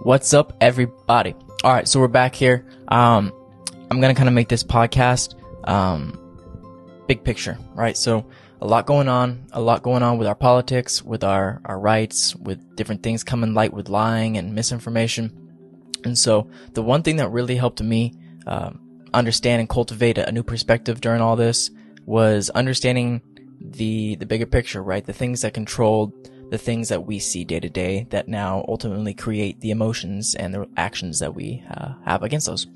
What's up, everybody? All right, so we're back here. I'm gonna kind of make this podcast big picture, right? So a lot going on with our politics, with our rights, with different things coming light with lying and misinformation. And so the one thing that really helped me understand and cultivate a new perspective during all this was understanding the bigger picture, right? The things that control the things that we see day to day that now ultimately create the emotions and the actions that we have against those.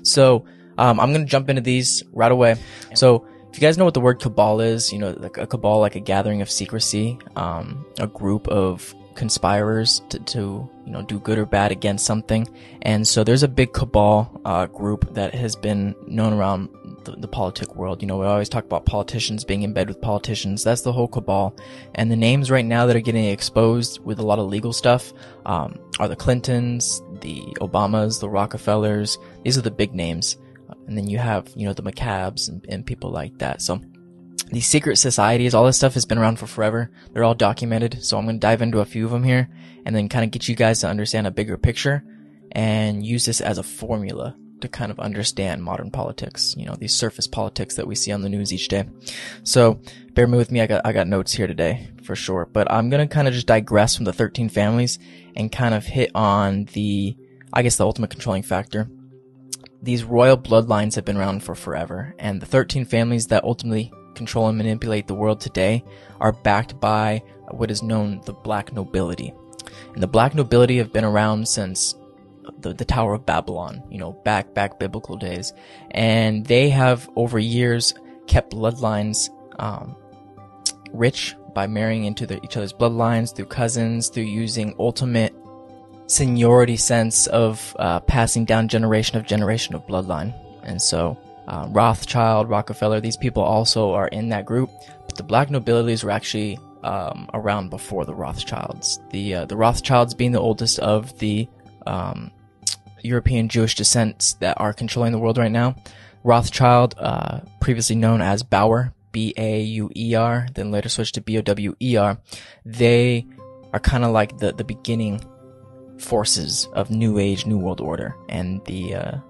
So I'm going to jump into these right away. So if you guys know what the word cabal is, you know, like a cabal, like a gathering of secrecy, a group of conspirers to you know, do good or bad against something. And so there's a big cabal group that has been known around the politic world. You know, we always talk about politicians being in bed with politicians. That's the whole cabal. And the names right now that are getting exposed with a lot of legal stuff are the Clintons, the Obamas, the Rockefellers. These are the big names. And then you have, you know, the McCabs and people like that. So these secret societies, all this stuff has been around for forever. They're all documented. So I'm going to dive into a few of them here and then kind of get you guys to understand a bigger picture and use this as a formula to kind of understand modern politics, you know, these surface politics that we see on the news each day. So bear with me. I got notes here today for sure, but I'm going to kind of just digress from the 13 families and kind of hit on the ultimate controlling factor. These royal bloodlines have been around for forever, and the 13 families that ultimately control and manipulate the world today are backed by what is known the black nobility. And the black nobility have been around since the Tower of Babylon, you know, back biblical days. And they have over years kept bloodlines rich by marrying into each other's bloodlines through cousins, through using ultimate seniority sense of passing down generation of bloodline. And so Rothschild, Rockefeller, these people also are in that group, but the black nobilities were actually around before the Rothschilds. The Rothschilds being the oldest of the European Jewish descents that are controlling the world right now. Rothschild, previously known as Bauer, B-A-U-E-R, then later switched to B-O-W-E-R. They are kind of like the beginning forces of New Age, New World Order, and the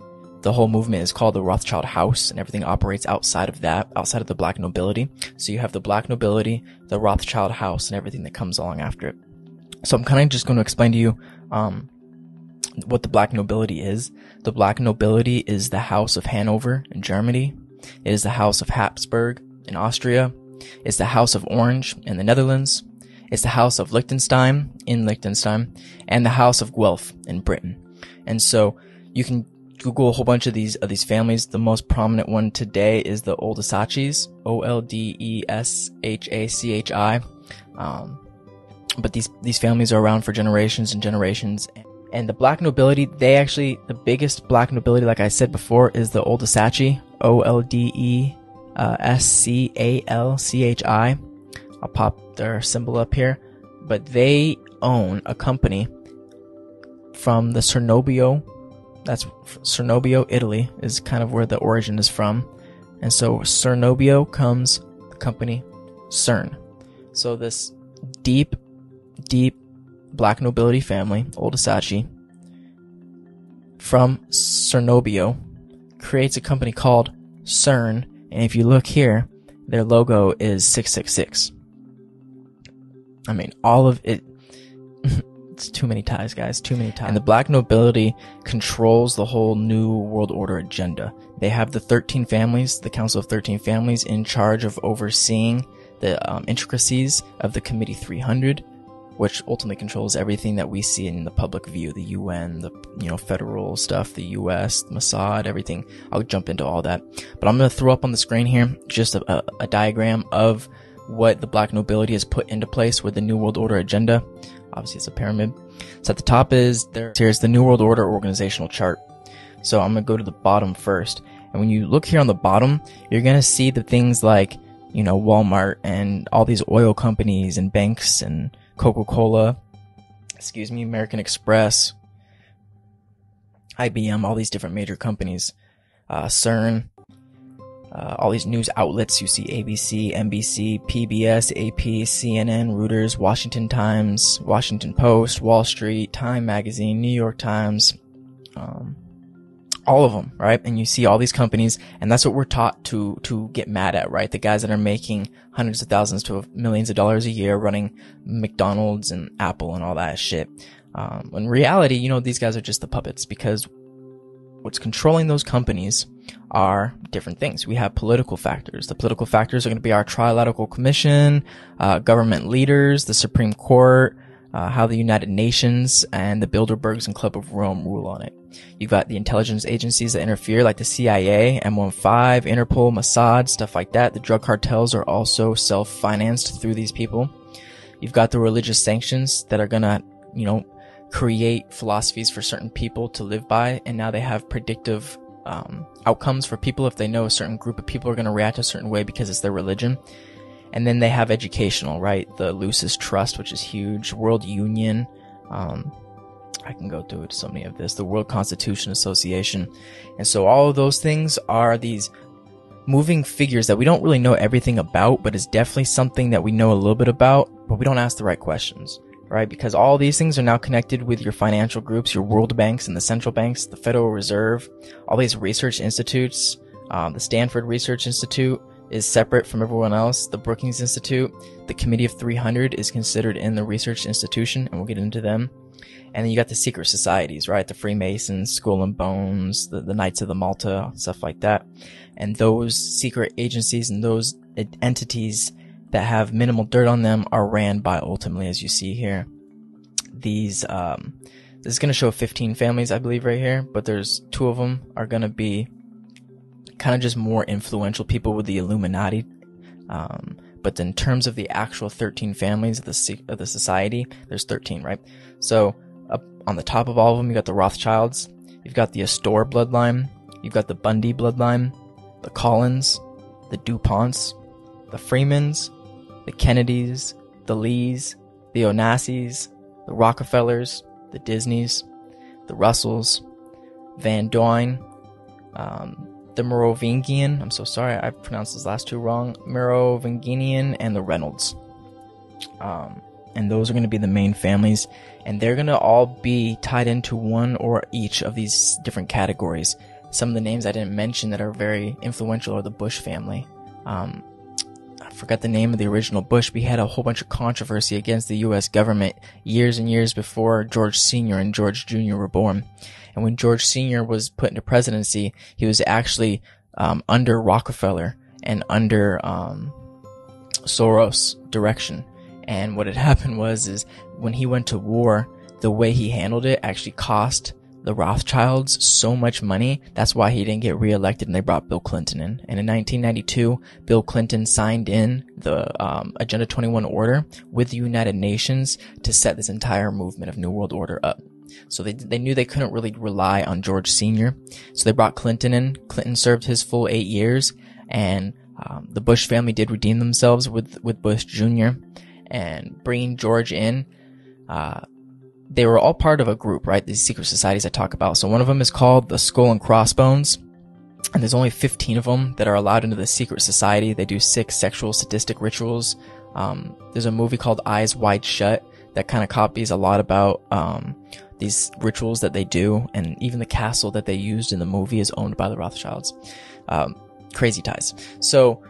whole movement is called the Rothschild House, and everything operates outside of that, outside of the black nobility. So you have the black nobility, the Rothschild House, and everything that comes along after it. So I'm kind of just going to explain to you what the black nobility is. The black nobility is the House of Hanover in Germany. It is the House of Habsburg in Austria. It's the House of Orange in the Netherlands. It's the House of Liechtenstein in Liechtenstein, and the House of Guelph in Britain. And so you can Google a whole bunch of these families. The most prominent one today is the Oldesachis, O-L-D-E-S-H-A-C-H-I. But these families are around for generations and generations. And the black nobility, the biggest black nobility, like I said before, is the Oldesachi, O-L-D-E-S-C-A-L-C-H-I. I'll pop their symbol up here. But they own a company from the Cernobio. That's Cernobio, Italy, is kind of where the origin is from. And so Cernobio comes the company CERN. So this deep black nobility family, Oldesachi, from Cernobio, creates a company called CERN. And if you look here, their logo is 666. I mean, all of it, it's too many ties, guys, too many ties. And the black nobility controls the whole New World Order agenda. They have the 13 families, the Council of 13 Families, in charge of overseeing the intricacies of the Committee 300, which ultimately controls everything that we see in the public view, the UN, the federal stuff, the US, the Mossad, everything. I'll jump into all that. But I'm going to throw up on the screen here just a diagram of what the black nobility has put into place with the New World Order agenda. Obviously, it's a pyramid. So at the top here's the New World Order organizational chart. So I'm going to go to the bottom first. And when you look here on the bottom, you're going to see the things like, you know, Walmart and all these oil companies and banks and Coca-Cola, American Express, IBM, all these different major companies, CERN. all these news outlets. You see ABC, NBC, PBS, AP, CNN, Reuters, Washington Times, Washington Post, Wall Street, Time Magazine, New York Times, all of them, right? And you see all these companies, and that's what we're taught to get mad at, right? The guys that are making hundreds of thousands to millions of dollars a year running McDonald's and Apple and all that shit. In reality, you know, these guys are just the puppets, because what's controlling those companies are different things. We have political factors. The political factors are going to be our Trilateral Commission, government leaders, the Supreme Court, how the United Nations and the Bilderbergs and Club of Rome rule on it. You've got the intelligence agencies that interfere, like the CIA, M15, Interpol, Mossad, stuff like that. The drug cartels are also self-financed through these people. You've got the religious sanctions that are gonna, you know, create philosophies for certain people to live by, and now they have predictive outcomes for people if they know a certain group of people are going to react a certain way because it's their religion. And then they have educational, right? The Lucis Trust, which is huge. World Union. I can go through so many of this. The World Constitution Association. And so all of those things are these moving figures that we don't really know everything about, but it's definitely something that we know a little bit about, but we don't ask the right questions, right? Because all these things are now connected with your financial groups, your world banks and the central banks, the Federal Reserve, all these research institutes. The Stanford Research Institute is separate from everyone else. The Brookings Institute, the Committee of 300 is considered in the research institution, and we'll get into them. And then you got the secret societies, right? The Freemasons, Skull and Bones, the Knights of the Malta, stuff like that. And those secret agencies and those entities that have minimal dirt on them are ran by, ultimately, as you see here, these, this is going to show 15 families, I believe, right here, but there's 2 of them are going to be kind of just more influential people with the Illuminati. But in terms of the actual 13 families of the society, there's 13, right? So up on the top of all of them, you got the Rothschilds, you've got the Astor bloodline, you've got the Bundy bloodline, the Collins, the DuPonts, the Freemans, the Kennedys, the Lees, the Onassys, the Rockefellers, the Disneys, the Russells, Van Doyne, the Merovingian, I'm so sorry, I pronounced those last 2 wrong, Merovingian, and the Reynolds. And those are going to be the main families, and they're going to all be tied into one or each of these different categories. Some of the names I didn't mention that are very influential are the Bush family. I forgot the name of the original Bush, but he had a whole bunch of controversy against the U.S. government years and years before George Sr. and George Jr. were born. And when George Sr. was put into presidency, he was actually under Rockefeller and under Soros' direction. And what had happened is when he went to war, the way he handled it actually cost the Rothschilds so much money. That's why he didn't get reelected, and they brought Bill Clinton in. And in 1992, Bill Clinton signed in the Agenda 21 order with the United Nations to set this entire movement of New World Order up. So they knew they couldn't really rely on George Sr. So they brought Clinton in. Clinton served his full 8 years, and the Bush family did redeem themselves with Bush Jr. And bringing George in, they were all part of a group, right? These secret societies I talk about. So one of them is called the Skull and Crossbones, and there's only 15 of them that are allowed into the secret society. They do 6 sexual sadistic rituals. There's a movie called Eyes Wide Shut that kind of copies a lot about these rituals that they do, and even the castle that they used in the movie is owned by the Rothschilds. Crazy ties. So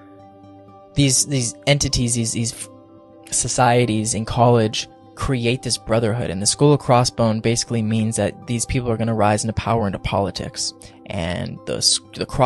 these entities, these societies in college create this brotherhood, and the Skull and Crossbone basically means that these people are going to rise into power, into politics, and the cross